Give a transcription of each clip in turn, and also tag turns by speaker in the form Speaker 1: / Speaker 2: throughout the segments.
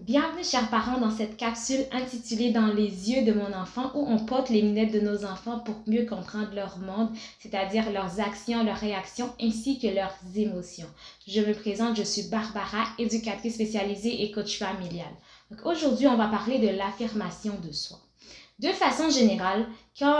Speaker 1: Bienvenue chers parents dans cette capsule intitulée Dans les yeux de mon enfant où on porte les lunettes de nos enfants pour mieux comprendre leur monde, c'est-à-dire leurs actions, leurs réactions ainsi que leurs émotions. Je me présente, je suis Barbara, éducatrice spécialisée et coach familial. Donc aujourd'hui, on va parler de l'affirmation de soi. De façon générale, quand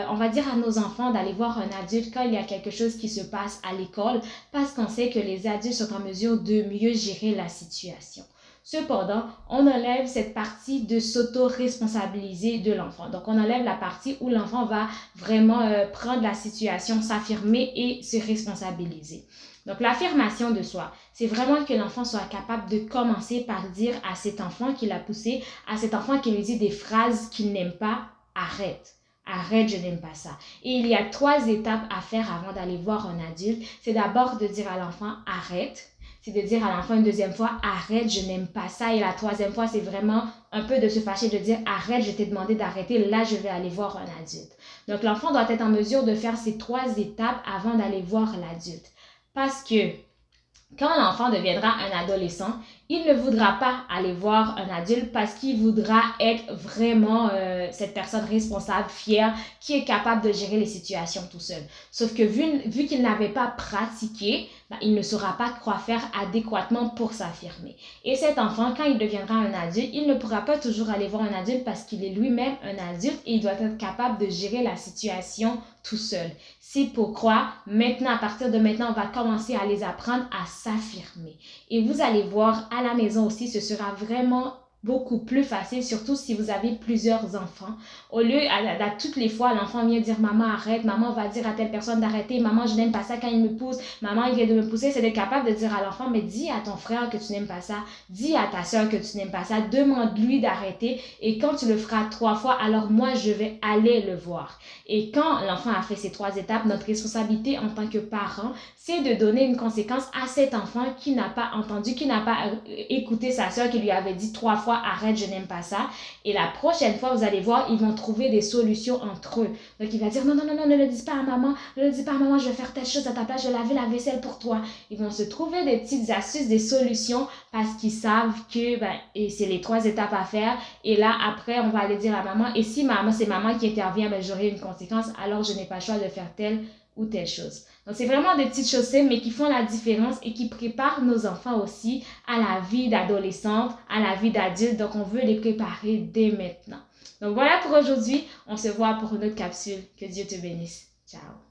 Speaker 1: on va dire à nos enfants d'aller voir un adulte quand il y a quelque chose qui se passe à l'école, parce qu'on sait que les adultes sont en mesure de mieux gérer la situation. Cependant, on enlève cette partie de s'auto-responsabiliser de l'enfant. Donc, on enlève la partie où l'enfant va vraiment prendre la situation, s'affirmer et se responsabiliser. Donc, l'affirmation de soi, c'est vraiment que l'enfant soit capable de commencer par dire à cet enfant qui l'a poussé, à cet enfant qui lui dit des phrases qu'il n'aime pas, arrête. Arrête, je n'aime pas ça. Et il y a 3 étapes à faire avant d'aller voir un adulte. C'est d'abord de dire à l'enfant, arrête. C'est de dire à l'enfant une deuxième fois, arrête, je n'aime pas ça. Et la 3e fois, c'est vraiment un peu de se fâcher, de dire, arrête, je t'ai demandé d'arrêter, là, je vais aller voir un adulte. Donc, l'enfant doit être en mesure de faire ces 3 étapes avant d'aller voir l'adulte. Parce que quand l'enfant deviendra un adolescent, il ne voudra pas aller voir un adulte parce qu'il voudra être vraiment cette personne responsable, fière, qui est capable de gérer les situations tout seul. Sauf que vu qu'il n'avait pas pratiqué, il ne saura pas quoi faire adéquatement pour s'affirmer. Et cet enfant, quand il deviendra un adulte, il ne pourra pas toujours aller voir un adulte parce qu'il est lui-même un adulte et il doit être capable de gérer la situation tout seul. C'est pourquoi maintenant, à partir de maintenant, on va commencer à les apprendre à s'affirmer. Et vous allez voir, à la maison aussi, ce sera vraiment beaucoup plus facile, surtout si vous avez plusieurs enfants. Au lieu, à toutes les fois, l'enfant vient dire « Maman, arrête »,« Maman va dire à telle personne d'arrêter »,« Maman, je n'aime pas ça quand il me pousse »,« Maman, il vient de me pousser », c'est d'être capable de dire à l'enfant « Mais dis à ton frère que tu n'aimes pas ça, dis à ta soeur que tu n'aimes pas ça, demande-lui d'arrêter et quand tu le feras 3 fois, alors moi, je vais aller le voir. » Et quand l'enfant a fait ces 3 étapes, notre responsabilité en tant que parent, c'est de donner une conséquence à cet enfant qui n'a pas entendu, qui n'a pas écouté sa soeur qui lui avait dit 3 fois « Arrête, je n'aime pas ça ». Et la prochaine fois, vous allez voir, ils vont trouver des solutions entre eux. Donc, il va dire « Non, non, non, non, ne le dis pas à maman, ne le dis pas à maman, je vais faire telle chose à ta place, je vais laver la vaisselle pour toi. » Ils vont se trouver des petites astuces, des solutions parce qu'ils savent que c'est les 3 étapes à faire. Et là, après, on va aller dire à maman. Et si c'est maman qui intervient, j'aurai une conséquence, alors je n'ai pas le choix de faire telle ou telle chose. Donc, c'est vraiment des petites choses simples, mais qui font la différence et qui préparent nos enfants aussi à la vie d'adolescente, à la vie d'adulte. Donc, on veut les préparer dès maintenant. Donc, voilà pour aujourd'hui. On se voit pour une autre capsule. Que Dieu te bénisse. Ciao.